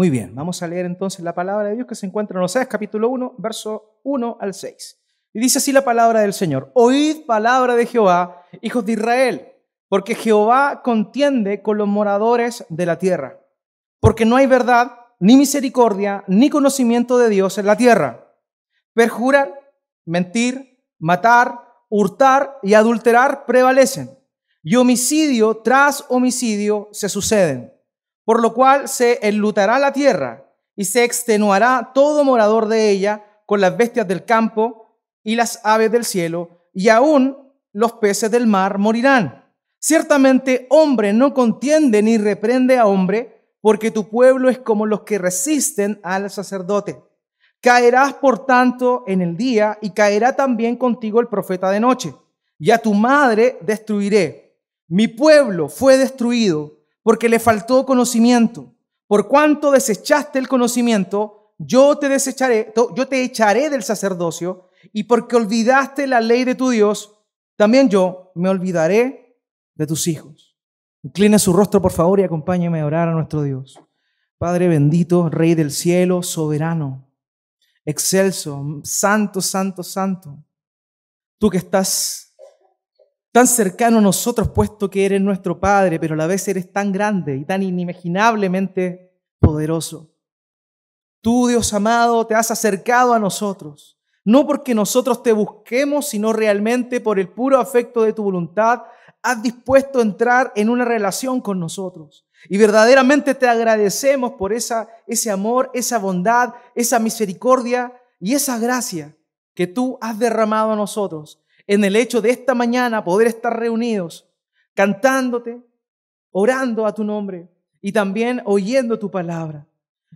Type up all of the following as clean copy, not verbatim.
Muy bien, vamos a leer entonces la palabra de Dios que se encuentra en Oseas capítulo 1, verso 1 al 6. Y dice así la palabra del Señor: Oíd palabra de Jehová, hijos de Israel, porque Jehová contiende con los moradores de la tierra. Porque no hay verdad, ni misericordia, ni conocimiento de Dios en la tierra. Perjurar, mentir, matar, hurtar y adulterar prevalecen, y homicidio tras homicidio se suceden. Por lo cual se enlutará la tierra y se extenuará todo morador de ella con las bestias del campo y las aves del cielo, y aún los peces del mar morirán. Ciertamente hombre no contiende ni reprende a hombre, porque tu pueblo es como los que resisten al sacerdote. Caerás por tanto en el día, y caerá también contigo el profeta de noche, y a tu madre destruiré. Mi pueblo fue destruido porque le faltó conocimiento. Por cuanto desechaste el conocimiento, yo te echaré del sacerdocio, y porque olvidaste la ley de tu Dios, también yo me olvidaré de tus hijos. Incline su rostro, por favor, y acompáñeme a orar a nuestro Dios. Padre bendito, Rey del cielo, soberano, excelso, santo, santo, santo. Tú que estás tan cercano a nosotros, puesto que eres nuestro Padre, pero a la vez eres tan grande y tan inimaginablemente poderoso. Tú, Dios amado, te has acercado a nosotros, no porque nosotros te busquemos, sino realmente por el puro afecto de tu voluntad, has dispuesto a entrar en una relación con nosotros. Y verdaderamente te agradecemos por ese amor, esa bondad, esa misericordia y esa gracia que tú has derramado a nosotros en el hecho de esta mañana poder estar reunidos, cantándote, orando a tu nombre y también oyendo tu palabra.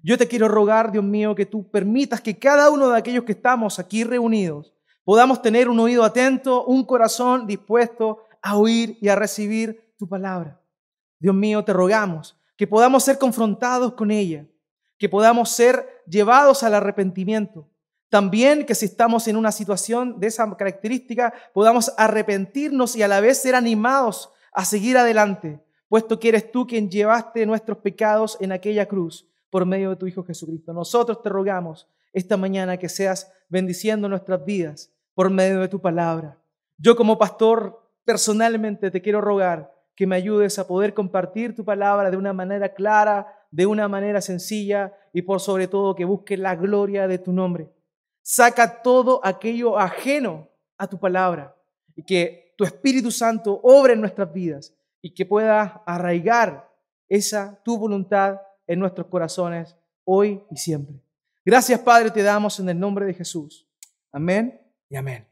Yo te quiero rogar, Dios mío, que tú permitas que cada uno de aquellos que estamos aquí reunidos podamos tener un oído atento, un corazón dispuesto a oír y a recibir tu palabra. Dios mío, te rogamos que podamos ser confrontados con ella, que podamos ser llevados al arrepentimiento. También que si estamos en una situación de esa característica, podamos arrepentirnos y a la vez ser animados a seguir adelante, puesto que eres tú quien llevaste nuestros pecados en aquella cruz por medio de tu Hijo Jesucristo. Nosotros te rogamos esta mañana que seas bendiciendo nuestras vidas por medio de tu palabra. Yo como pastor personalmente te quiero rogar que me ayudes a poder compartir tu palabra de una manera clara, de una manera sencilla y por sobre todo que busque la gloria de tu nombre. Saca todo aquello ajeno a tu palabra y que tu Espíritu Santo obre en nuestras vidas y que pueda arraigar tu voluntad en nuestros corazones hoy y siempre. Gracias, Padre, te damos en el nombre de Jesús. Amén y amén.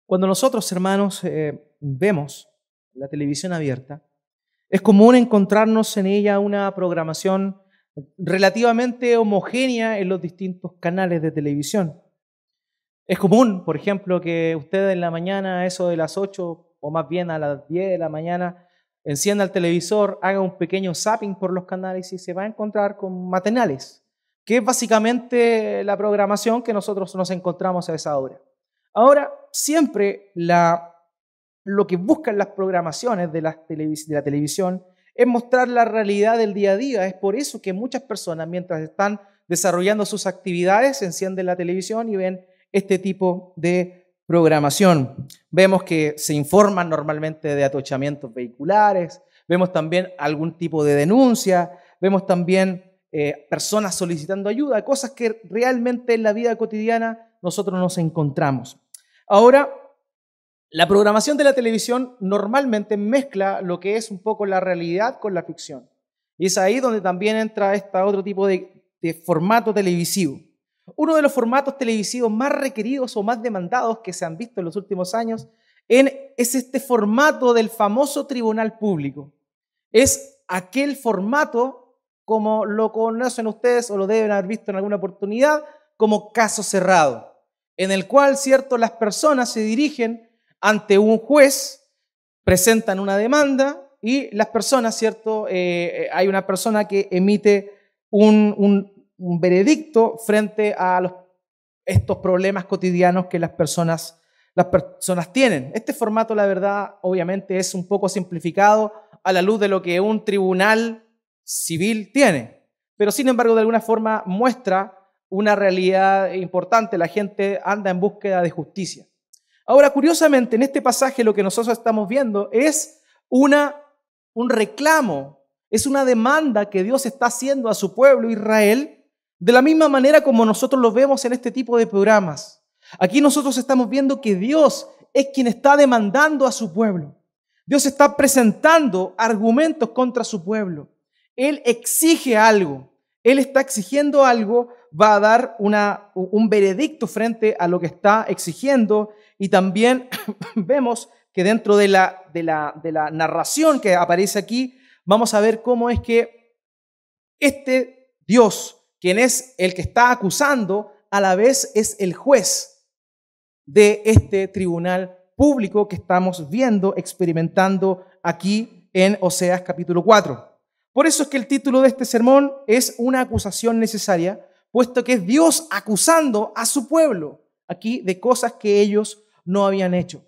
Cuando nosotros, hermanos, vemos la televisión abierta, es común encontrarnos en ella una programación relativamente homogénea en los distintos canales de televisión. Es común, por ejemplo, que usted en la mañana, a eso de las 8 o más bien a las 10 de la mañana, encienda el televisor, haga un pequeño zapping por los canales y se va a encontrar con matinales, que es básicamente la programación que nosotros nos encontramos a esa hora. Ahora, siempre lo que buscan las programaciones de la televisión es mostrar la realidad del día a día. Es por eso que muchas personas, mientras están desarrollando sus actividades, encienden la televisión y ven este tipo de programación. Vemos que se informan normalmente de atochamientos vehiculares, vemos también algún tipo de denuncia, vemos también personas solicitando ayuda, cosas que realmente en la vida cotidiana nosotros nos encontramos. Ahora, la programación de la televisión normalmente mezcla lo que es un poco la realidad con la ficción. Y es ahí donde también entra otro tipo de formato televisivo. Uno de los formatos televisivos más requeridos o más demandados que se han visto en los últimos años es este formato del famoso tribunal público. Es aquel formato, como lo conocen ustedes o lo deben haber visto en alguna oportunidad, como caso cerrado, en el cual, ¿cierto?, las personas se dirigen ante un juez, presentan una demanda y las personas, ¿cierto? Hay una persona que emite un veredicto frente a estos problemas cotidianos que las personas tienen. Este formato, la verdad, obviamente es un poco simplificado a la luz de lo que un tribunal civil tiene. Pero sin embargo, de alguna forma muestra una realidad importante. La gente anda en búsqueda de justicia. Ahora, curiosamente, en este pasaje lo que nosotros estamos viendo es un reclamo, es una demanda que Dios está haciendo a su pueblo Israel, de la misma manera como nosotros lo vemos en este tipo de programas. Aquí nosotros estamos viendo que Dios es quien está demandando a su pueblo. Dios está presentando argumentos contra su pueblo. Él exige algo. Él está exigiendo algo, va a dar un veredicto frente a lo que está exigiendo. Y también vemos que dentro de la narración que aparece aquí, vamos a ver cómo es que este Dios, quien es el que está acusando, a la vez es el juez de este tribunal público que estamos viendo, experimentando aquí en Oseas capítulo 4. Por eso es que el título de este sermón es una acusación necesaria, puesto que es Dios acusando a su pueblo aquí de cosas que ellos no habían hecho.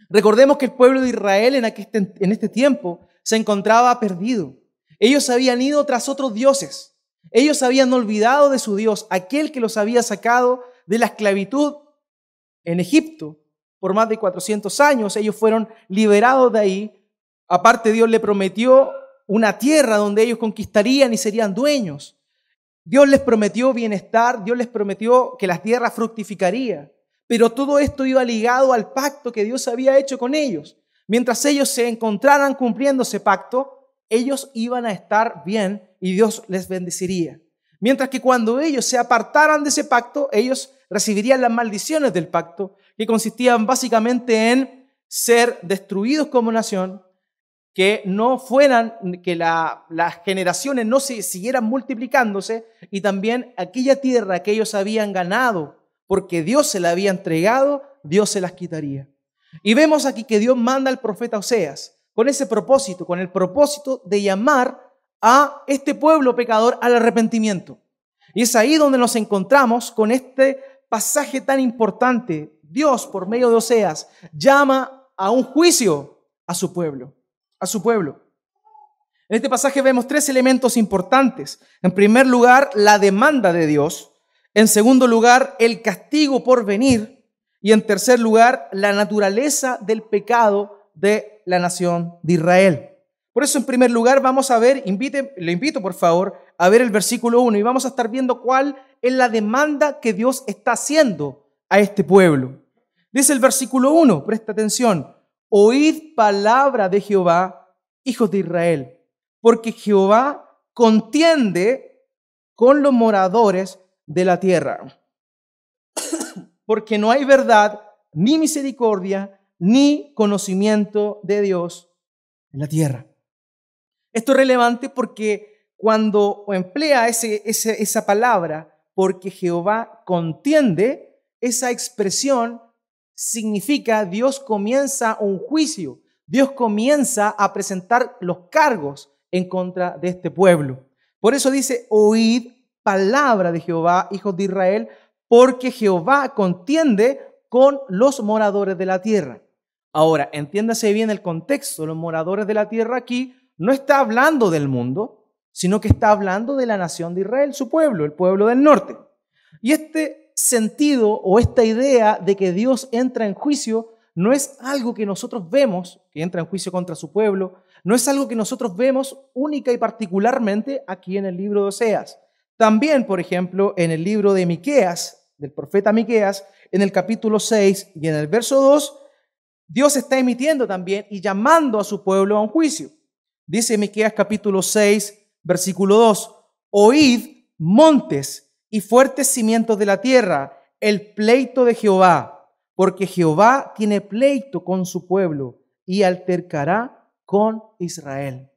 Recordemos que el pueblo de Israel en este tiempo se encontraba perdido. Ellos habían ido tras otros dioses. Ellos habían olvidado de su Dios, aquel que los había sacado de la esclavitud en Egipto por más de 400 años. Ellos fueron liberados de ahí. Aparte, Dios le prometió una tierra donde ellos conquistarían y serían dueños. Dios les prometió bienestar, Dios les prometió que la tierra fructificaría. Pero todo esto iba ligado al pacto que Dios había hecho con ellos. Mientras ellos se encontraran cumpliendo ese pacto, ellos iban a estar bien y Dios les bendeciría. Mientras que cuando ellos se apartaran de ese pacto, ellos recibirían las maldiciones del pacto, que consistían básicamente en ser destruidos como nación, que las generaciones no se siguieran multiplicándose, y también aquella tierra que ellos habían ganado porque Dios se la había entregado, Dios se las quitaría. Y vemos aquí que Dios manda al profeta Oseas con ese propósito, con el propósito de llamar a este pueblo pecador al arrepentimiento. Y es ahí donde nos encontramos con este pasaje tan importante. Dios, por medio de Oseas, llama a un juicio a su pueblo. En este pasaje vemos tres elementos importantes. En primer lugar, la demanda de Dios. En segundo lugar, el castigo por venir. Y en tercer lugar, la naturaleza del pecado de la nación de Israel. Por eso, en primer lugar, vamos a ver, le invito por favor a ver el versículo 1 y vamos a estar viendo cuál es la demanda que Dios está haciendo a este pueblo. Dice el versículo 1, presta atención: oíd palabra de Jehová, hijos de Israel, porque Jehová contiende con los moradores de la tierra, porque no hay verdad, ni misericordia, ni conocimiento de Dios en la tierra. Esto es relevante porque cuando emplea esa palabra, porque Jehová contiende, esa expresión significa Dios comienza un juicio, Dios comienza a presentar los cargos en contra de este pueblo. Por eso dice: oíd palabra de Jehová, hijos de Israel, porque Jehová contiende con los moradores de la tierra. Ahora, entiéndase bien el contexto. Los moradores de la tierra aquí no está hablando del mundo, sino que está hablando de la nación de Israel, su pueblo, el pueblo del norte. Y este sentido o esta idea de que Dios entra en juicio no es algo que nosotros vemos, que entra en juicio contra su pueblo, no es algo que nosotros vemos única y particularmente aquí en el libro de Oseas. También, por ejemplo, en el libro de Miqueas, del profeta Miqueas, en el capítulo 6 y en el verso 2, Dios está emitiendo también y llamando a su pueblo a un juicio. Dice Miqueas capítulo 6, versículo 2, oíd montes y fuertes cimientos de la tierra, el pleito de Jehová, porque Jehová tiene pleito con su pueblo y altercará con Israel.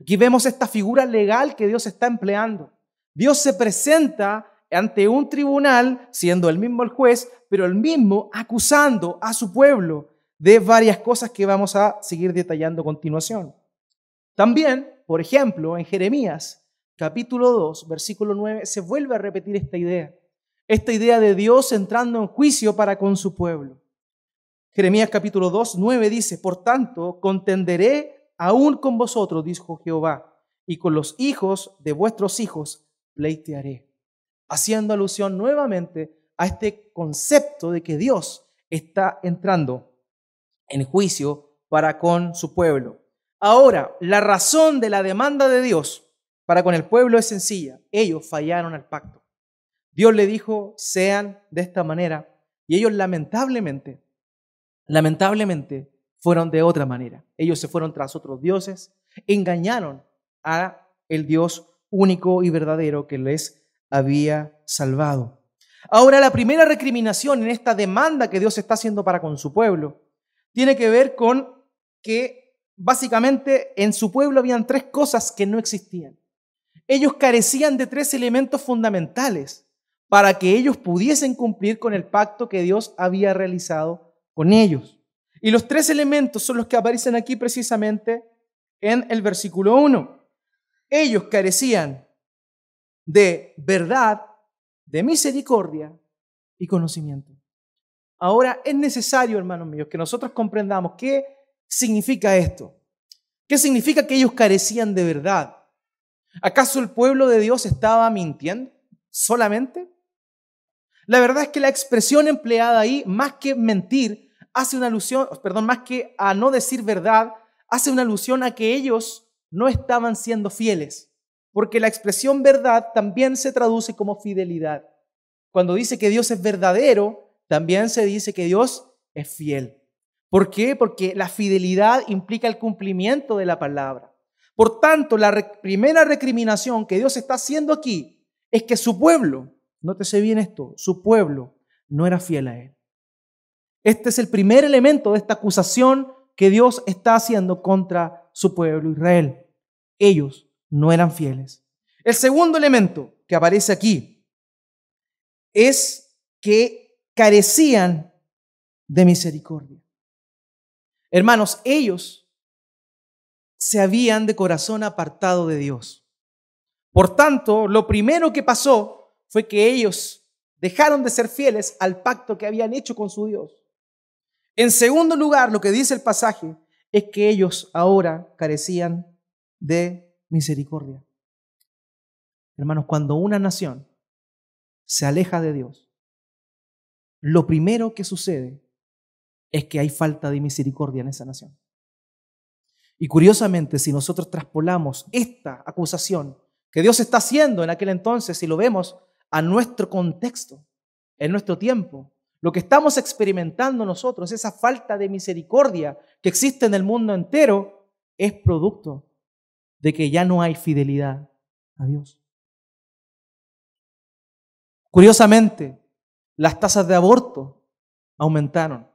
Aquí vemos esta figura legal que Dios está empleando. Dios se presenta ante un tribunal, siendo él mismo el juez, pero él mismo acusando a su pueblo de varias cosas que vamos a seguir detallando a continuación. También, por ejemplo, en Jeremías, capítulo 2, versículo 9, se vuelve a repetir esta idea de Dios entrando en juicio para con su pueblo. Jeremías capítulo 2, 9 dice: por tanto, contenderé aún con vosotros, dijo Jehová, y con los hijos de vuestros hijos pleitearé. Haciendo alusión nuevamente a este concepto de que Dios está entrando en juicio para con su pueblo. Ahora, la razón de la demanda de Dios para con el pueblo es sencilla. Ellos fallaron al pacto. Dios le dijo, sean de esta manera, y ellos lamentablemente fueron de otra manera. Ellos se fueron tras otros dioses, engañaron a el Dios único y verdadero que les había salvado. Ahora, la primera recriminación en esta demanda que Dios está haciendo para con su pueblo tiene que ver con que básicamente en su pueblo habían tres cosas que no existían. Ellos carecían de tres elementos fundamentales para que ellos pudiesen cumplir con el pacto que Dios había realizado con ellos. Y los tres elementos son los que aparecen aquí precisamente en el versículo 1. Ellos carecían de verdad, de misericordia y conocimiento. Ahora es necesario, hermanos míos, que nosotros comprendamos qué significa esto. ¿Qué significa que ellos carecían de verdad? ¿Acaso el pueblo de Dios estaba mintiendo solamente? La verdad es que la expresión empleada ahí, más que mentir, más que a no decir verdad, hace una alusión a que ellos no estaban siendo fieles. Porque la expresión verdad también se traduce como fidelidad. Cuando dice que Dios es verdadero, también se dice que Dios es fiel. ¿Por qué? Porque la fidelidad implica el cumplimiento de la palabra. Por tanto, la primera recriminación que Dios está haciendo aquí es que su pueblo, nótese bien esto, su pueblo no era fiel a Él. Este es el primer elemento de esta acusación que Dios está haciendo contra su pueblo Israel. Ellos no eran fieles. El segundo elemento que aparece aquí es que carecían de misericordia. Hermanos, ellos se habían de corazón apartado de Dios. Por tanto, lo primero que pasó fue que ellos dejaron de ser fieles al pacto que habían hecho con su Dios. En segundo lugar, lo que dice el pasaje es que ellos ahora carecían de misericordia. Hermanos, cuando una nación se aleja de Dios, lo primero que sucede es que hay falta de misericordia en esa nación. Y curiosamente, si nosotros traspolamos esta acusación que Dios está haciendo en aquel entonces, si lo vemos a nuestro contexto, en nuestro tiempo, lo que estamos experimentando nosotros, esa falta de misericordia que existe en el mundo entero, es producto de que ya no hay fidelidad a Dios. Curiosamente, las tasas de aborto aumentaron.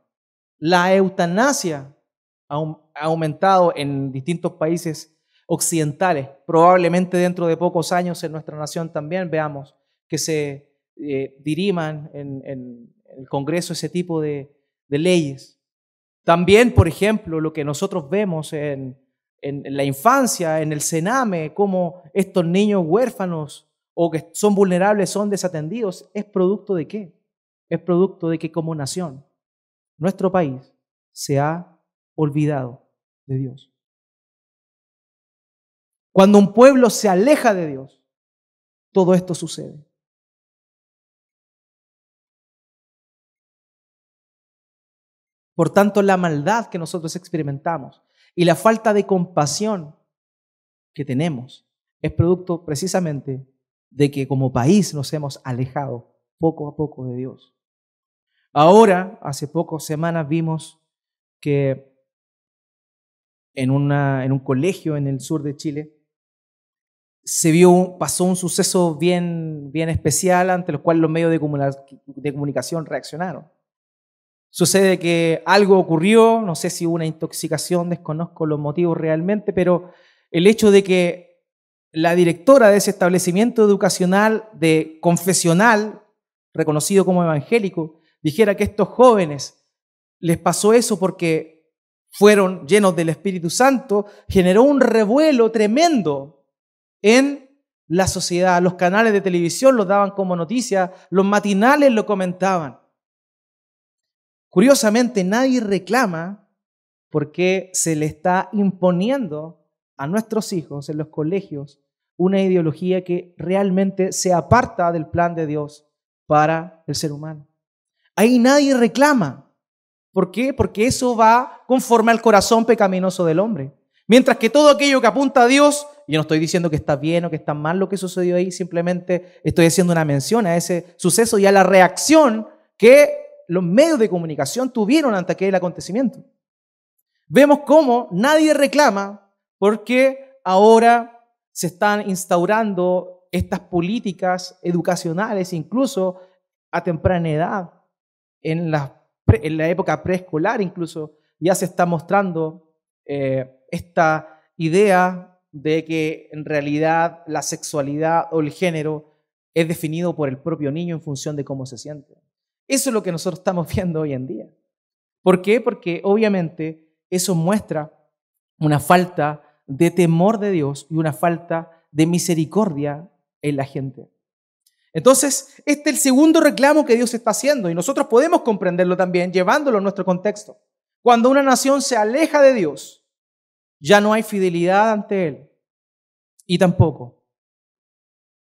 La eutanasia ha aumentado en distintos países occidentales. Probablemente dentro de pocos años en nuestra nación también veamos que se diriman en el Congreso ese tipo de leyes. También, por ejemplo, lo que nosotros vemos en la infancia, en el Sename, cómo estos niños huérfanos o que son vulnerables son desatendidos, ¿es producto de qué? Es producto de que como nación, nuestro país se ha olvidado de Dios. Cuando un pueblo se aleja de Dios, todo esto sucede. Por tanto, la maldad que nosotros experimentamos y la falta de compasión que tenemos es producto precisamente de que como país nos hemos alejado poco a poco de Dios. Ahora, hace pocas semanas vimos que en un colegio en el sur de Chile pasó un suceso bien especial ante el cual los medios de comunicación reaccionaron. Sucede que algo ocurrió, no sé si hubo una intoxicación, desconozco los motivos realmente, pero el hecho de que la directora de ese establecimiento educacional confesional, reconocido como evangélico, dijera que estos jóvenes les pasó eso porque fueron llenos del Espíritu Santo, generó un revuelo tremendo en la sociedad. Los canales de televisión los daban como noticia, los matinales lo comentaban. Curiosamente, nadie reclama porque se le está imponiendo a nuestros hijos en los colegios una ideología que realmente se aparta del plan de Dios para el ser humano. Ahí nadie reclama. ¿Por qué? Porque eso va conforme al corazón pecaminoso del hombre. Mientras que todo aquello que apunta a Dios, yo no estoy diciendo que está bien o que está mal lo que sucedió ahí, simplemente estoy haciendo una mención a ese suceso y a la reacción que los medios de comunicación tuvieron ante aquel acontecimiento. Vemos cómo nadie reclama porque ahora se están instaurando estas políticas educacionales, incluso a temprana edad, en la época preescolar incluso, ya se está mostrando esta idea de que en realidad la sexualidad o el género es definido por el propio niño en función de cómo se siente. Eso es lo que nosotros estamos viendo hoy en día. ¿Por qué? Porque obviamente eso muestra una falta de temor de Dios y una falta de misericordia en la gente. Entonces, este es el segundo reclamo que Dios está haciendo y nosotros podemos comprenderlo también llevándolo a nuestro contexto. Cuando una nación se aleja de Dios, ya no hay fidelidad ante Él y tampoco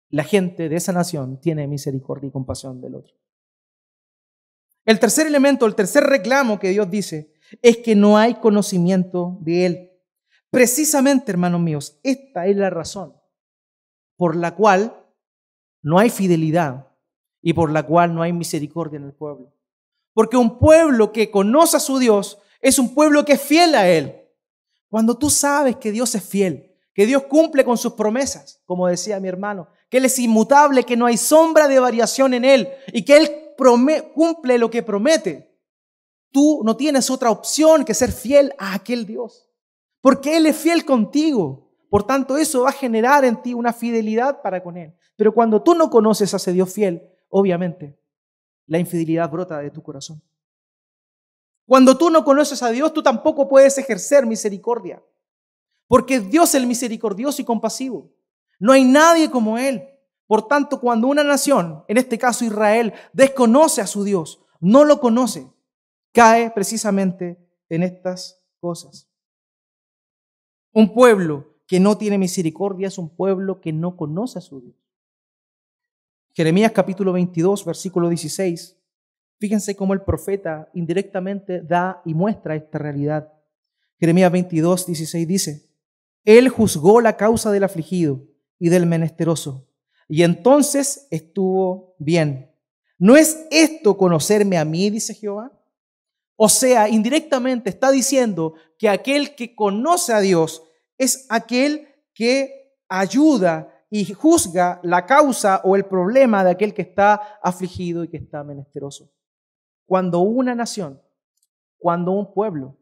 la gente de esa nación tiene misericordia y compasión del otro. El tercer elemento, el tercer reclamo que Dios dice es que no hay conocimiento de Él. Precisamente, hermanos míos, esta es la razón por la cual no hay fidelidad y por la cual no hay misericordia en el pueblo. Porque un pueblo que conoce a su Dios es un pueblo que es fiel a Él. Cuando tú sabes que Dios es fiel, que Dios cumple con sus promesas, como decía mi hermano, que Él es inmutable, que no hay sombra de variación en Él y que Él cumple lo que promete, tú no tienes otra opción que ser fiel a aquel Dios. Porque Él es fiel contigo. Por tanto, eso va a generar en ti una fidelidad para con Él. Pero cuando tú no conoces a ese Dios fiel, obviamente, la infidelidad brota de tu corazón. Cuando tú no conoces a Dios, tú tampoco puedes ejercer misericordia. Porque Dios es el misericordioso y compasivo. No hay nadie como Él. Por tanto, cuando una nación, en este caso Israel, desconoce a su Dios, no lo conoce, cae precisamente en estas cosas. Un pueblo que no tiene misericordia es un pueblo que no conoce a su Dios. Jeremías capítulo 22, versículo 16. Fíjense cómo el profeta indirectamente da y muestra esta realidad. Jeremías 22, 16 dice: Él juzgó la causa del afligido y del menesteroso, y entonces estuvo bien. ¿No es esto conocerme a mí?, dice Jehová. O sea, indirectamente está diciendo que aquel que conoce a Dios es aquel que ayuda y juzga la causa o el problema de aquel que está afligido y que está menesteroso. Cuando una nación, cuando un pueblo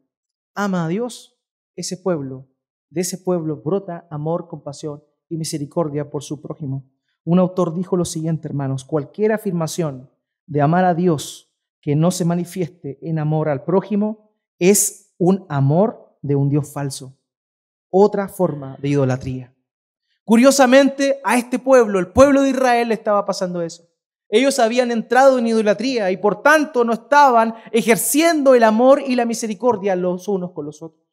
ama a Dios, de ese pueblo brota amor, compasión y misericordia por su prójimo. Un autor dijo lo siguiente, hermanos: cualquier afirmación de amar a Dios que no se manifieste en amor al prójimo es un amor de un Dios falso, otra forma de idolatría. Curiosamente, a este pueblo, el pueblo de Israel, le estaba pasando eso. Ellos habían entrado en idolatría y por tanto no estaban ejerciendo el amor y la misericordia los unos con los otros.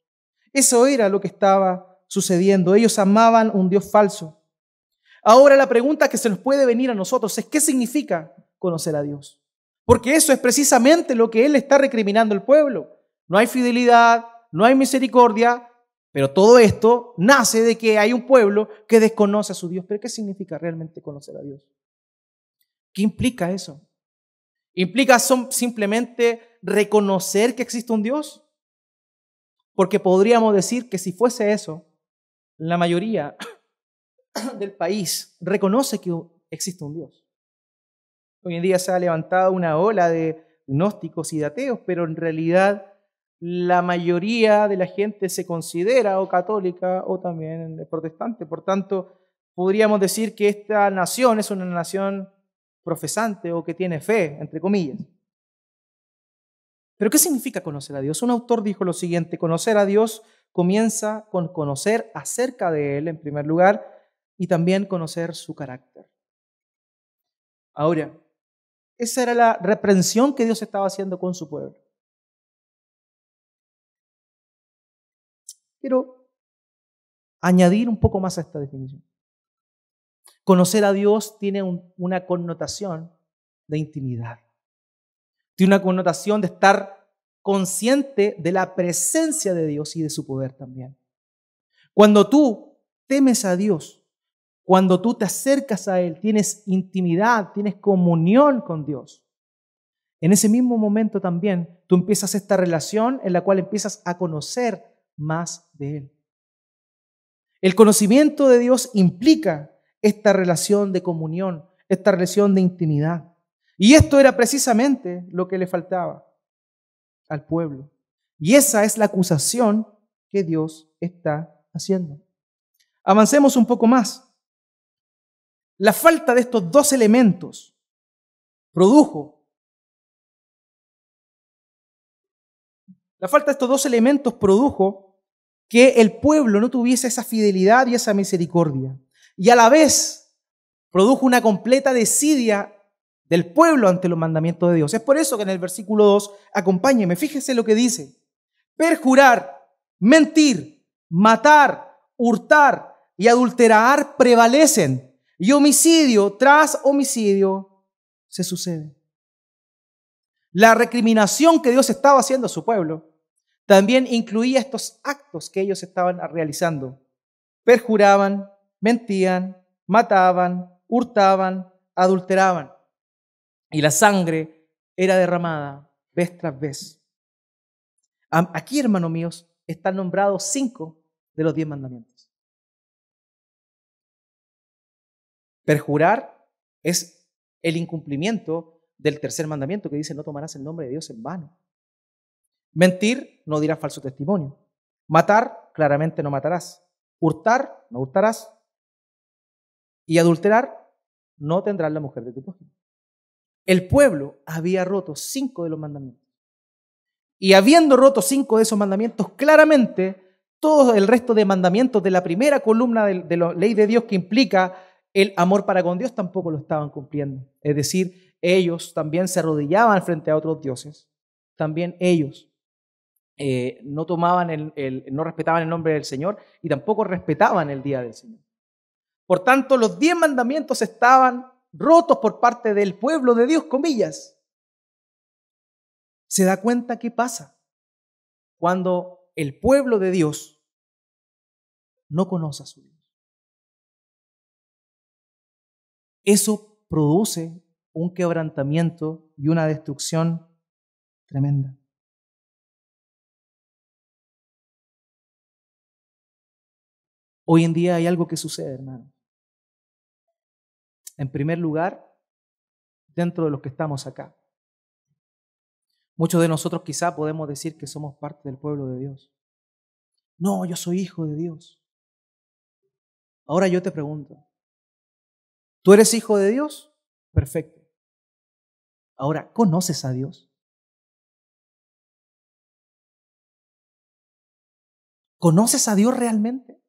Eso era lo que estaba sucediendo. Ellos amaban un Dios falso. Ahora la pregunta que se nos puede venir a nosotros es: ¿qué significa conocer a Dios? Porque eso es precisamente lo que Él está recriminando al pueblo. No hay fidelidad, no hay misericordia, pero todo esto nace de que hay un pueblo que desconoce a su Dios. ¿Pero qué significa realmente conocer a Dios? ¿Qué implica eso? ¿Implica simplemente reconocer que existe un Dios? Porque podríamos decir que si fuese eso, la mayoría del país reconoce que existe un Dios. Hoy en día se ha levantado una ola de gnósticos y de ateos, pero en realidad la mayoría de la gente se considera o católica o también protestante. Por tanto, podríamos decir que esta nación es una nación profesante o que tiene fe, entre comillas. ¿Pero qué significa conocer a Dios? Un autor dijo lo siguiente: conocer a Dios comienza con conocer acerca de Él, en primer lugar, y también conocer su carácter. Ahora, esa era la reprensión que Dios estaba haciendo con su pueblo. Pero añadir un poco más a esta definición. Conocer a Dios tiene una connotación de intimidad. Tiene una connotación de estar consciente de la presencia de Dios y de su poder también. Cuando tú temes a Dios, cuando tú te acercas a Él, tienes intimidad, tienes comunión con Dios. En ese mismo momento también tú empiezas esta relación en la cual empiezas a conocer más de Él. El conocimiento de Dios implica esta relación de comunión, esta relación de intimidad. Y esto era precisamente lo que le faltaba al pueblo. Y esa es la acusación que Dios está haciendo. Avancemos un poco más. La falta de estos dos elementos produjo que el pueblo no tuviese esa fidelidad y esa misericordia. Y a la vez produjo una completa desidia del pueblo ante los mandamientos de Dios. Es por eso que en el versículo 2, acompáñeme, fíjese lo que dice. Perjurar, mentir, matar, hurtar y adulterar prevalecen. Y homicidio tras homicidio se sucede. La recriminación que Dios estaba haciendo a su pueblo también incluía estos actos que ellos estaban realizando. Perjuraban, mentían, mataban, hurtaban, adulteraban. Y la sangre era derramada vez tras vez. Aquí, hermanos míos, están nombrados 5 de los 10 mandamientos. Perjurar es el incumplimiento del tercer mandamiento que dice: no tomarás el nombre de Dios en vano. Mentir, no dirás falso testimonio. Matar, claramente no matarás. Hurtar, no hurtarás. Y adulterar, no tendrás la mujer de tu prójimo. El pueblo había roto 5 de los mandamientos. Y habiendo roto 5 de esos mandamientos, claramente todo el resto de mandamientos de la primera columna de la ley de Dios, que implica el amor para con Dios, tampoco lo estaban cumpliendo. Es decir, ellos también se arrodillaban frente a otros dioses. También ellos no respetaban el nombre del Señor y tampoco respetaban el día del Señor. Por tanto, los 10 mandamientos estaban rotos por parte del pueblo de Dios, comillas. ¿Se da cuenta qué pasa cuando el pueblo de Dios no conoce a su Dios? Eso produce un quebrantamiento y una destrucción tremenda. Hoy en día hay algo que sucede, hermano. En primer lugar, dentro de los que estamos acá, muchos de nosotros quizá podemos decir que somos parte del pueblo de Dios. No, yo soy hijo de Dios. Ahora yo te pregunto, ¿tú eres hijo de Dios? Perfecto. Ahora, ¿conoces a Dios? ¿Conoces a Dios realmente?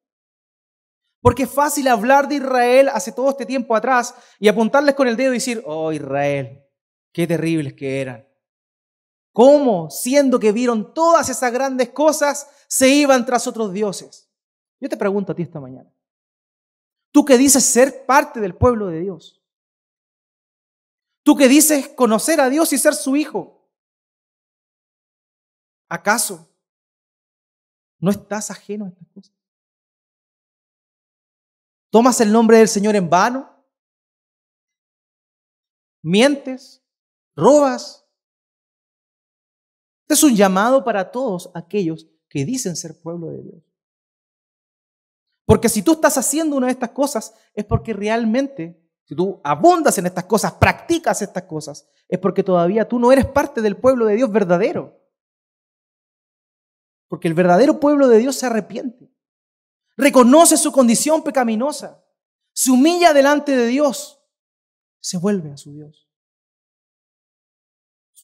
Porque es fácil hablar de Israel hace todo este tiempo atrás y apuntarles con el dedo y decir: oh, Israel, qué terribles que eran. ¿Cómo, siendo que vieron todas esas grandes cosas, se iban tras otros dioses? Yo te pregunto a ti esta mañana, tú que dices ser parte del pueblo de Dios, tú que dices conocer a Dios y ser su hijo, ¿acaso no estás ajeno a estas cosas? ¿Tomas el nombre del Señor en vano? ¿Mientes? ¿Robas? Este es un llamado para todos aquellos que dicen ser pueblo de Dios. Porque si tú estás haciendo una de estas cosas, es porque realmente, si tú abundas en estas cosas, practicas estas cosas, es porque todavía tú no eres parte del pueblo de Dios verdadero. Porque el verdadero pueblo de Dios se arrepiente, reconoce su condición pecaminosa, se humilla delante de Dios, se vuelve a su Dios.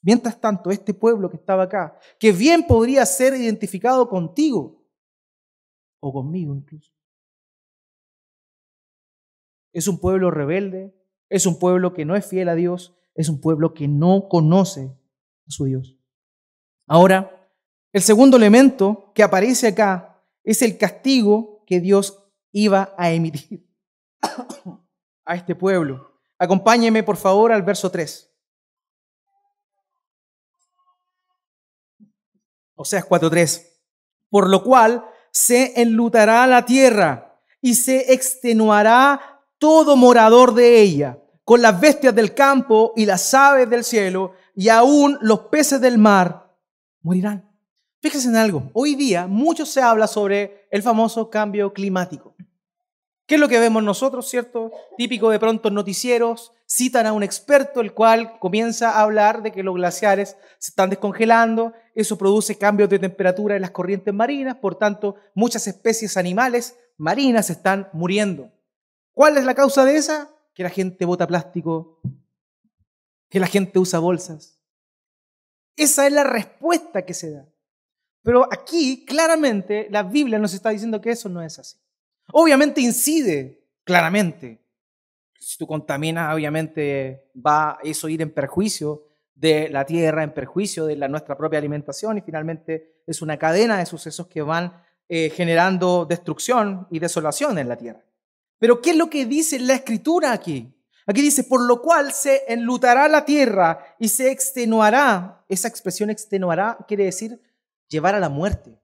Mientras tanto, este pueblo que estaba acá, que bien podría ser identificado contigo o conmigo incluso, es un pueblo rebelde, es un pueblo que no es fiel a Dios, es un pueblo que no conoce a su Dios. Ahora, el segundo elemento que aparece acá es el castigo que Dios iba a emitir a este pueblo. Acompáñeme, por favor, al verso 3. Oseas 4:3. Por lo cual se enlutará la tierra y se extenuará todo morador de ella, con las bestias del campo y las aves del cielo, y aún los peces del mar morirán. Fíjense en algo. Hoy día mucho se habla sobre el famoso cambio climático. ¿Qué es lo que vemos nosotros, cierto? Típico de pronto en noticieros, citan a un experto el cual comienza a hablar de que los glaciares se están descongelando, eso produce cambios de temperatura en las corrientes marinas, por tanto, muchas especies animales marinas están muriendo. ¿Cuál es la causa de esa? Que la gente bota plástico, que la gente usa bolsas. Esa es la respuesta que se da. Pero aquí, claramente, la Biblia nos está diciendo que eso no es así. Obviamente incide, claramente. Si tú contaminas, obviamente va eso a ir en perjuicio de la tierra, en perjuicio de nuestra propia alimentación, y finalmente es una cadena de sucesos que van generando destrucción y desolación en la tierra. Pero ¿qué es lo que dice la Escritura aquí? Aquí dice, por lo cual se enlutará la tierra y se extenuará. Esa expresión extenuará quiere decir llevar a la muerte.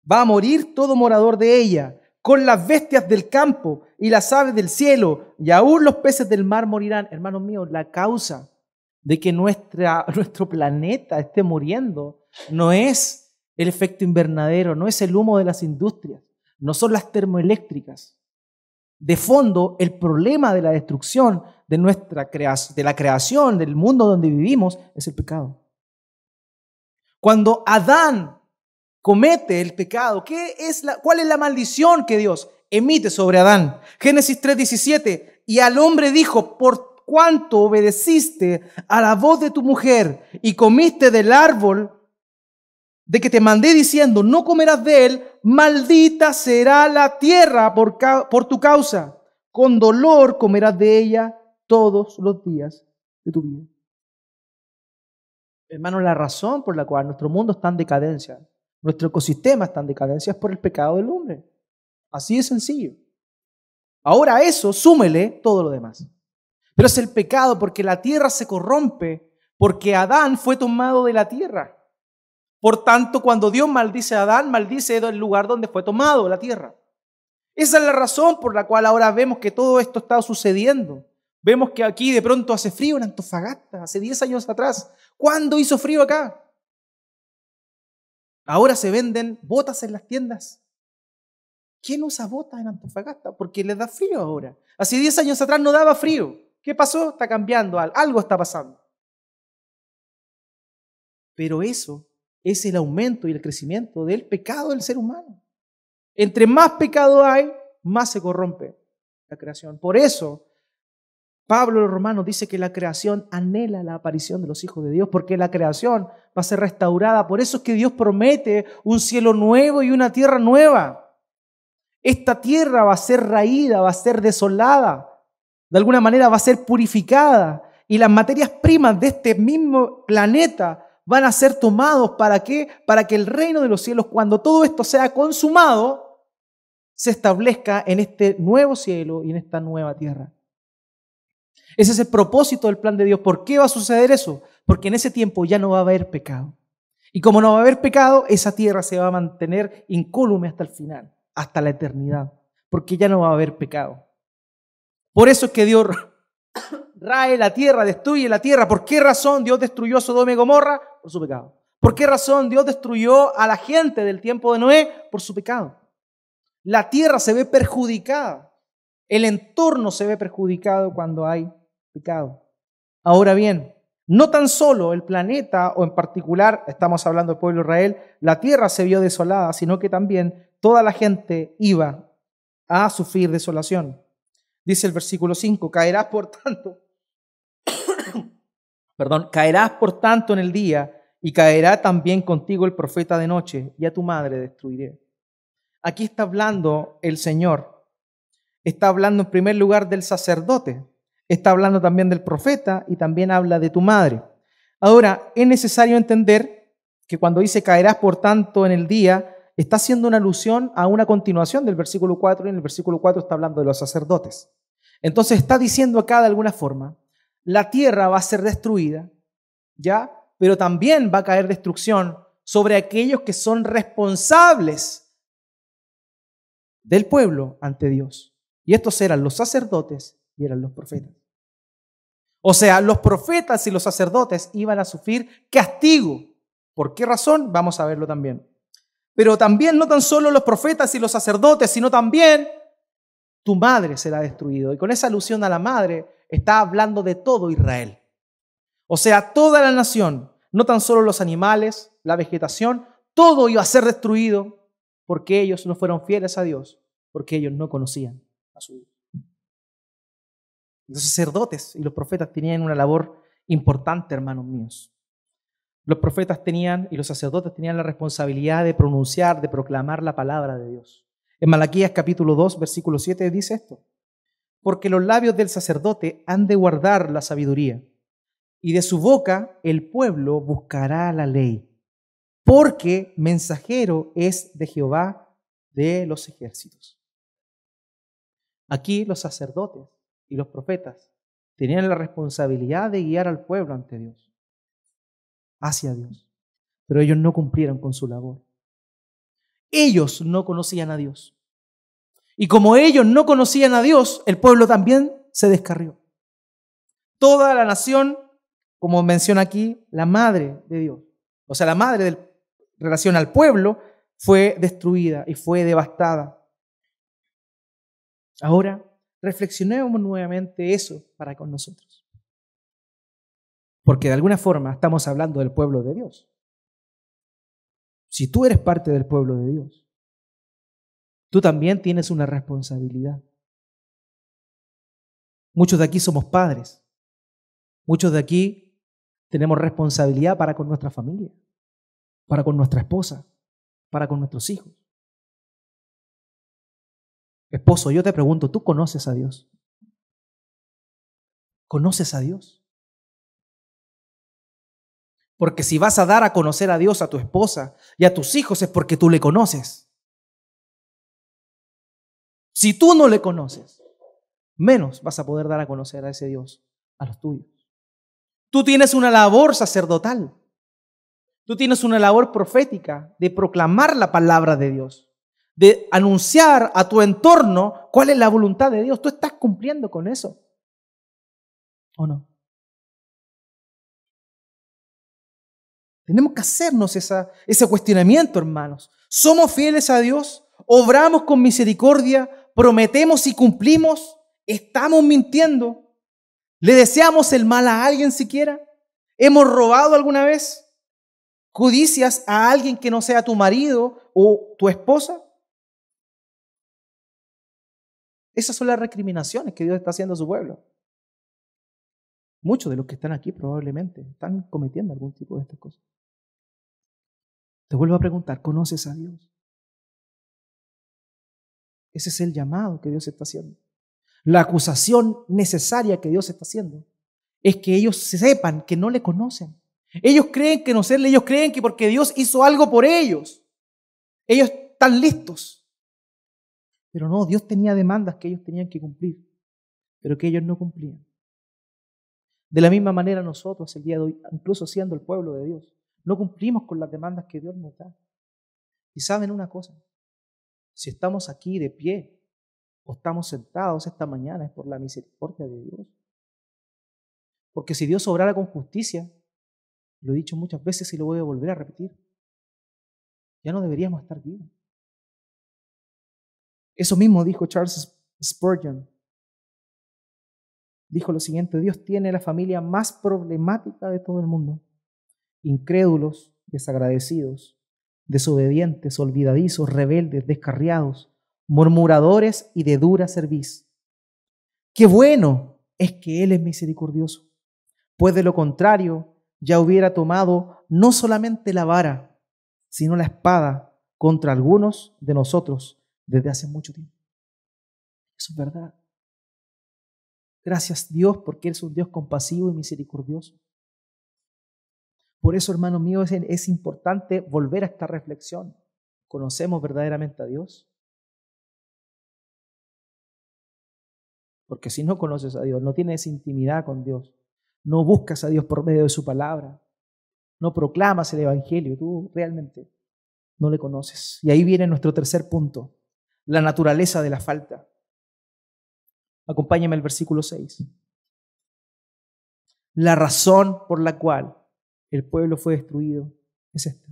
Va a morir todo morador de ella, con las bestias del campo y las aves del cielo, y aún los peces del mar morirán. Hermanos míos, la causa de que nuestro planeta esté muriendo no es el efecto invernadero, no es el humo de las industrias, no son las termoeléctricas. De fondo, el problema de la destrucción de la creación, del mundo donde vivimos, es el pecado. Cuando Adán comete el pecado, ¿cuál es la maldición que Dios emite sobre Adán? Génesis 3:17, y al hombre dijo, por cuanto obedeciste a la voz de tu mujer y comiste del árbol de que te mandé diciendo, no comerás de él, maldita será la tierra por tu causa. Con dolor comerás de ella todos los días de tu vida. Hermano, la razón por la cual nuestro mundo está en decadencia, nuestro ecosistema está en decadencia, es por el pecado del hombre. Así de sencillo. Ahora a eso súmele todo lo demás. Pero es el pecado porque la tierra se corrompe, porque Adán fue tomado de la tierra. Por tanto, cuando Dios maldice a Adán, maldice el lugar donde fue tomado, la tierra. Esa es la razón por la cual ahora vemos que todo esto está sucediendo. Vemos que aquí de pronto hace frío en Antofagasta, hace 10 años atrás. ¿Cuándo hizo frío acá? Ahora se venden botas en las tiendas. ¿Quién usa botas en Antofagasta? Porque les da frío ahora. Hace 10 años atrás no daba frío. ¿Qué pasó? Está cambiando, algo está pasando. Pero eso es el aumento y el crecimiento del pecado del ser humano. Entre más pecado hay, más se corrompe la creación. Por eso, Pablo los Romanos dice que la creación anhela la aparición de los hijos de Dios, porque la creación va a ser restaurada. Por eso es que Dios promete un cielo nuevo y una tierra nueva. Esta tierra va a ser raída, va a ser desolada, de alguna manera va a ser purificada, y las materias primas de este mismo planeta van a ser tomados. ¿Para qué? Para que el reino de los cielos, cuando todo esto sea consumado, se establezca en este nuevo cielo y en esta nueva tierra. Ese es el propósito del plan de Dios. ¿Por qué va a suceder eso? Porque en ese tiempo ya no va a haber pecado. Y como no va a haber pecado, esa tierra se va a mantener incólume hasta el final, hasta la eternidad, porque ya no va a haber pecado. Por eso es que Dios rae la tierra, destruye la tierra. ¿Por qué razón Dios destruyó a Sodoma y Gomorra? Por su pecado. ¿Por qué razón Dios destruyó a la gente del tiempo de Noé? Por su pecado. La tierra se ve perjudicada. El entorno se ve perjudicado cuando hay pecado. Ahora bien, no tan solo el planeta, o en particular, estamos hablando del pueblo de Israel, la tierra se vio desolada, sino que también toda la gente iba a sufrir desolación. Dice el versículo 5, caerás por tanto en el día, y caerá también contigo el profeta de noche, y a tu madre destruiré. Aquí está hablando el Señor. Está hablando en primer lugar del sacerdote, está hablando también del profeta y también habla de tu madre. Ahora, es necesario entender que cuando dice caerás por tanto en el día, está haciendo una alusión a una continuación del versículo 4, y en el versículo 4 está hablando de los sacerdotes. Entonces está diciendo acá de alguna forma, la tierra va a ser destruida, ¿ya? Pero también va a caer destrucción sobre aquellos que son responsables del pueblo ante Dios. Y estos eran los sacerdotes y eran los profetas. O sea, los profetas y los sacerdotes iban a sufrir castigo. ¿Por qué razón? Vamos a verlo también. Pero también no tan solo los profetas y los sacerdotes, sino también tu madre será destruida. Y con esa alusión a la madre está hablando de todo Israel. O sea, toda la nación, no tan solo los animales, la vegetación, todo iba a ser destruido porque ellos no fueron fieles a Dios, porque ellos no conocían a su Dios. Los sacerdotes y los profetas tenían una labor importante, hermanos míos. Los profetas tenían y los sacerdotes tenían la responsabilidad de pronunciar, de proclamar la palabra de Dios. En Malaquías capítulo 2, versículo 7 dice esto: porque los labios del sacerdote han de guardar la sabiduría, y de su boca el pueblo buscará la ley, porque mensajero es de Jehová de los ejércitos. Aquí los sacerdotes y los profetas tenían la responsabilidad de guiar al pueblo ante Dios, hacia Dios, pero ellos no cumplieron con su labor. Ellos no conocían a Dios. Y como ellos no conocían a Dios, el pueblo también se descarrió. Toda la nación, como menciona aquí, la madre de Dios, o sea, la madre en relación al pueblo, fue destruida y fue devastada. Ahora, reflexionemos nuevamente eso para con nosotros. Porque de alguna forma estamos hablando del pueblo de Dios. Si tú eres parte del pueblo de Dios, tú también tienes una responsabilidad. Muchos de aquí somos padres. Muchos de aquí tenemos responsabilidad para con nuestra familia, para con nuestra esposa, para con nuestros hijos. Esposo, yo te pregunto, ¿tú conoces a Dios? ¿Conoces a Dios? Porque si vas a dar a conocer a Dios a tu esposa y a tus hijos es porque tú le conoces. Si tú no le conoces, menos vas a poder dar a conocer a ese Dios a los tuyos. Tú tienes una labor sacerdotal. Tú tienes una labor profética de proclamar la palabra de Dios, de anunciar a tu entorno cuál es la voluntad de Dios. ¿Tú estás cumpliendo con eso o no? Tenemos que hacernos ese cuestionamiento, hermanos. ¿Somos fieles a Dios? ¿Obramos con misericordia? ¿Prometemos y cumplimos? ¿Estamos mintiendo? ¿Le deseamos el mal a alguien siquiera? ¿Hemos robado alguna vez? ¿Codicias a alguien que no sea tu marido o tu esposa? Esas son las recriminaciones que Dios está haciendo a su pueblo. Muchos de los que están aquí probablemente están cometiendo algún tipo de estas cosas. Te vuelvo a preguntar, ¿conoces a Dios? Ese es el llamado que Dios está haciendo. La acusación necesaria que Dios está haciendo es que ellos sepan que no le conocen. Ellos creen que conocerle, ellos creen que porque Dios hizo algo por ellos, ellos están listos. Pero no, Dios tenía demandas que ellos tenían que cumplir, pero que ellos no cumplían. De la misma manera nosotros el día de hoy, incluso siendo el pueblo de Dios, no cumplimos con las demandas que Dios nos da. Y saben una cosa, si estamos aquí de pie o estamos sentados esta mañana es por la misericordia de Dios. Porque si Dios obrara con justicia, lo he dicho muchas veces y lo voy a volver a repetir, ya no deberíamos estar vivos. Eso mismo dijo Charles Spurgeon. Dijo lo siguiente: Dios tiene la familia más problemática de todo el mundo. Incrédulos, desagradecidos, desobedientes, olvidadizos, rebeldes, descarriados, murmuradores y de dura cerviz. Qué bueno es que Él es misericordioso, pues de lo contrario ya hubiera tomado no solamente la vara, sino la espada contra algunos de nosotros desde hace mucho tiempo. Eso es verdad. Gracias Dios porque Él es un Dios compasivo y misericordioso. Por eso, hermanos míos, es importante volver a esta reflexión. ¿Conocemos verdaderamente a Dios? Porque si no conoces a Dios, no tienes intimidad con Dios, no buscas a Dios por medio de su palabra, no proclamas el Evangelio, tú realmente no le conoces. Y ahí viene nuestro tercer punto, la naturaleza de la falta. Acompáñame al versículo 6. La razón por la cual el pueblo fue destruido es esta.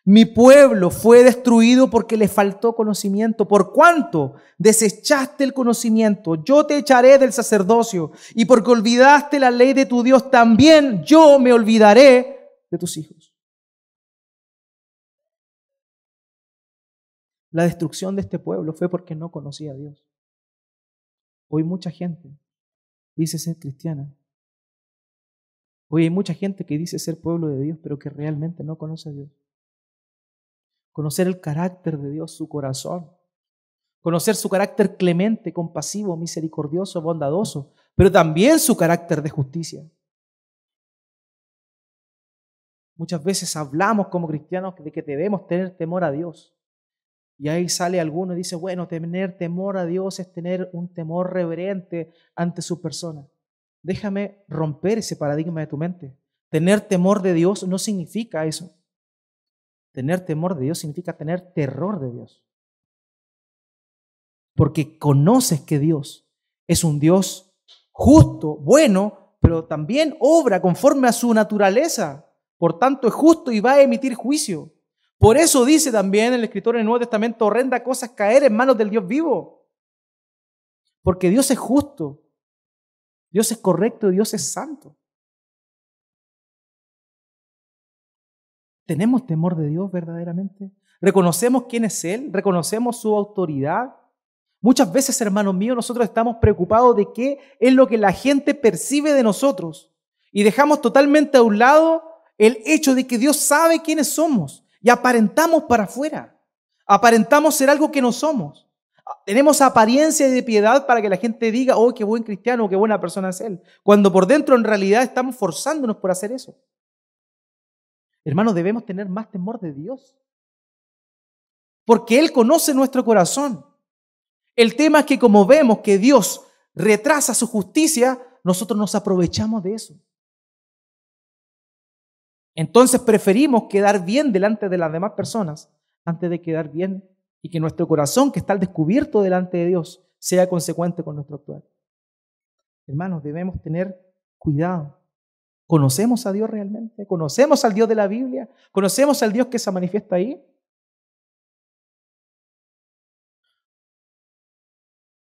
Mi pueblo fue destruido porque le faltó conocimiento. Por cuanto desechaste el conocimiento, yo te echaré del sacerdocio. Y porque olvidaste la ley de tu Dios, también yo me olvidaré de tus hijos. La destrucción de este pueblo fue porque no conocía a Dios. Hoy mucha gente dice ser cristiana. Hoy hay mucha gente que dice ser pueblo de Dios, pero que realmente no conoce a Dios. Conocer el carácter de Dios, su corazón. Conocer su carácter clemente, compasivo, misericordioso, bondadoso, pero también su carácter de justicia. Muchas veces hablamos como cristianos de que debemos tener temor a Dios. Y ahí sale alguno y dice, bueno, tener temor a Dios es tener un temor reverente ante su persona. Déjame romper ese paradigma de tu mente. Tener temor de Dios no significa eso. Tener temor de Dios significa tener terror de Dios. Porque conoces que Dios es un Dios justo, bueno, pero también obra conforme a su naturaleza. Por tanto, es justo y va a emitir juicio. Por eso dice también el escritor en el Nuevo Testamento, horrenda cosa es caer en manos del Dios vivo. Porque Dios es justo, Dios es correcto, Dios es santo. ¿Tenemos temor de Dios verdaderamente? ¿Reconocemos quién es Él? ¿Reconocemos su autoridad? Muchas veces, hermanos míos, nosotros estamos preocupados de qué es lo que la gente percibe de nosotros y dejamos totalmente a un lado el hecho de que Dios sabe quiénes somos y aparentamos para afuera. Aparentamos ser algo que no somos. Tenemos apariencia de piedad para que la gente diga, oh, qué buen cristiano, qué buena persona es Él, cuando por dentro en realidad estamos forzándonos por hacer eso. Hermanos, debemos tener más temor de Dios, porque Él conoce nuestro corazón. El tema es que como vemos que Dios retrasa su justicia, nosotros nos aprovechamos de eso. Entonces preferimos quedar bien delante de las demás personas antes de quedar bien y que nuestro corazón, que está al descubierto delante de Dios, sea consecuente con nuestro actuar. Hermanos, debemos tener cuidado. ¿Conocemos a Dios realmente? ¿Conocemos al Dios de la Biblia? ¿Conocemos al Dios que se manifiesta ahí?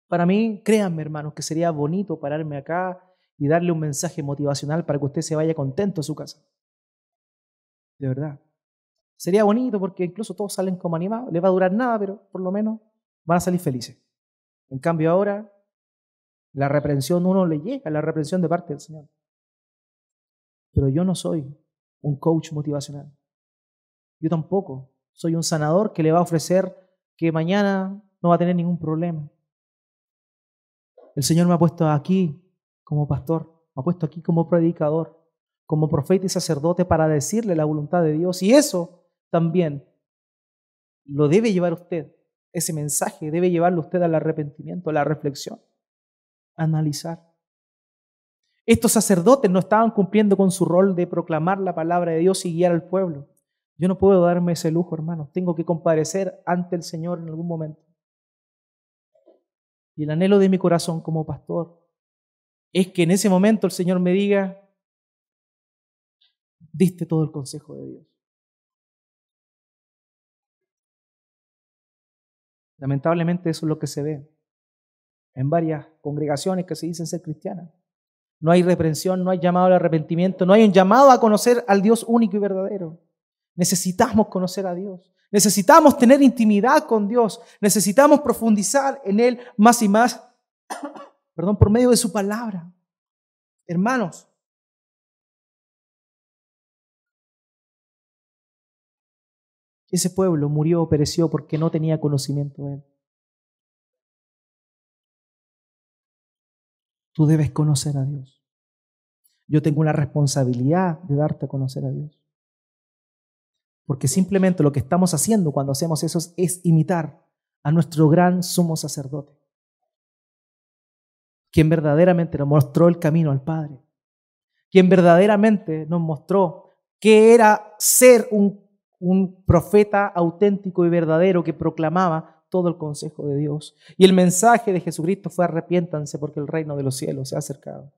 Para mí, créanme, hermanos, que sería bonito pararme acá y darle un mensaje motivacional para que usted se vaya contento a su casa. De verdad. Sería bonito porque incluso todos salen como animados. Les va a durar nada, pero por lo menos van a salir felices. En cambio ahora, la reprensión uno le llega, la reprensión de parte del Señor. Pero yo no soy un coach motivacional. Yo tampoco soy un sanador que le va a ofrecer que mañana no va a tener ningún problema. El Señor me ha puesto aquí como pastor, me ha puesto aquí como predicador, como profeta y sacerdote para decirle la voluntad de Dios. Y eso también lo debe llevar usted, ese mensaje debe llevarlo usted al arrepentimiento, a la reflexión, a analizar. Estos sacerdotes no estaban cumpliendo con su rol de proclamar la palabra de Dios y guiar al pueblo. Yo no puedo darme ese lujo, hermano. Tengo que comparecer ante el Señor en algún momento. Y el anhelo de mi corazón como pastor es que en ese momento el Señor me diga, diste todo el consejo de Dios. Lamentablemente eso es lo que se ve en varias congregaciones que se dicen ser cristianas. No hay reprensión, no hay llamado al arrepentimiento, no hay un llamado a conocer al Dios único y verdadero. Necesitamos conocer a Dios. Necesitamos tener intimidad con Dios. Necesitamos profundizar en Él más y más, por medio de su palabra. Hermanos, ese pueblo murió o pereció porque no tenía conocimiento de Él. Tú debes conocer a Dios. Yo tengo una responsabilidad de darte a conocer a Dios. Porque simplemente lo que estamos haciendo cuando hacemos eso es imitar a nuestro gran sumo sacerdote, quien verdaderamente nos mostró el camino al Padre, quien verdaderamente nos mostró qué era ser un profeta auténtico y verdadero que proclamaba todo el consejo de Dios. Y el mensaje de Jesucristo fue: arrepiéntanse porque el reino de los cielos se ha acercado.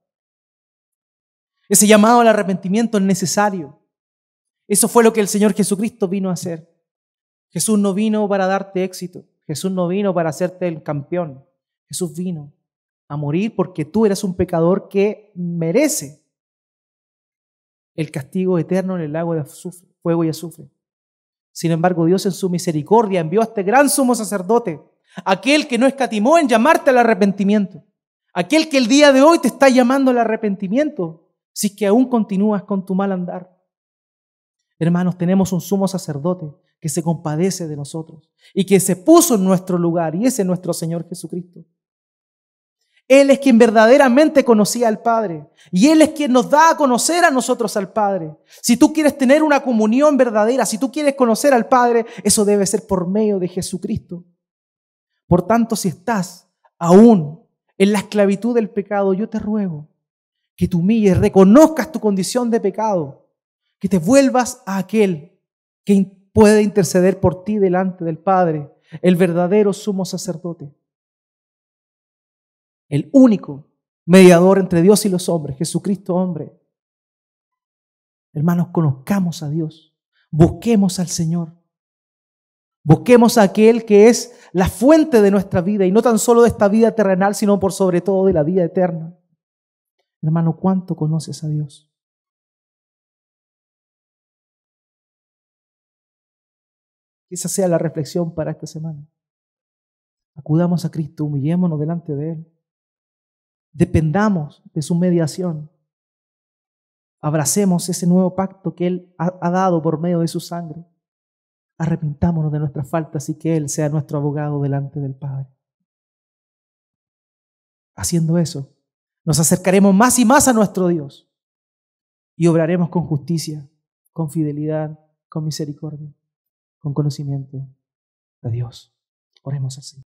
Ese llamado al arrepentimiento es necesario. Eso fue lo que el Señor Jesucristo vino a hacer. Jesús no vino para darte éxito. Jesús no vino para hacerte el campeón. Jesús vino a morir porque tú eres un pecador que merece el castigo eterno en el lago de azufre, fuego y azufre. Sin embargo, Dios en su misericordia envió a este gran sumo sacerdote, aquel que no escatimó en llamarte al arrepentimiento, aquel que el día de hoy te está llamando al arrepentimiento, si es que aún continúas con tu mal andar. Hermanos, tenemos un sumo sacerdote que se compadece de nosotros y que se puso en nuestro lugar, y ese es nuestro Señor Jesucristo. Él es quien verdaderamente conocía al Padre y Él es quien nos da a conocer a nosotros al Padre. Si tú quieres tener una comunión verdadera, si tú quieres conocer al Padre, eso debe ser por medio de Jesucristo. Por tanto, si estás aún en la esclavitud del pecado, yo te ruego que te humilles, reconozcas tu condición de pecado, que te vuelvas a aquel que puede interceder por ti delante del Padre, el verdadero sumo sacerdote, el único mediador entre Dios y los hombres, Jesucristo hombre. Hermanos, conozcamos a Dios, busquemos al Señor, busquemos a aquel que es la fuente de nuestra vida, y no tan solo de esta vida terrenal, sino por sobre todo de la vida eterna. Hermano, ¿cuánto conoces a Dios? Que esa sea la reflexión para esta semana. Acudamos a Cristo, humillémonos delante de Él. Dependamos de su mediación. Abracemos ese nuevo pacto que Él ha dado por medio de su sangre. Arrepintámonos de nuestras faltas y que Él sea nuestro abogado delante del Padre. Haciendo eso, nos acercaremos más y más a nuestro Dios y obraremos con justicia, con fidelidad, con misericordia, con conocimiento de Dios. Oremos así.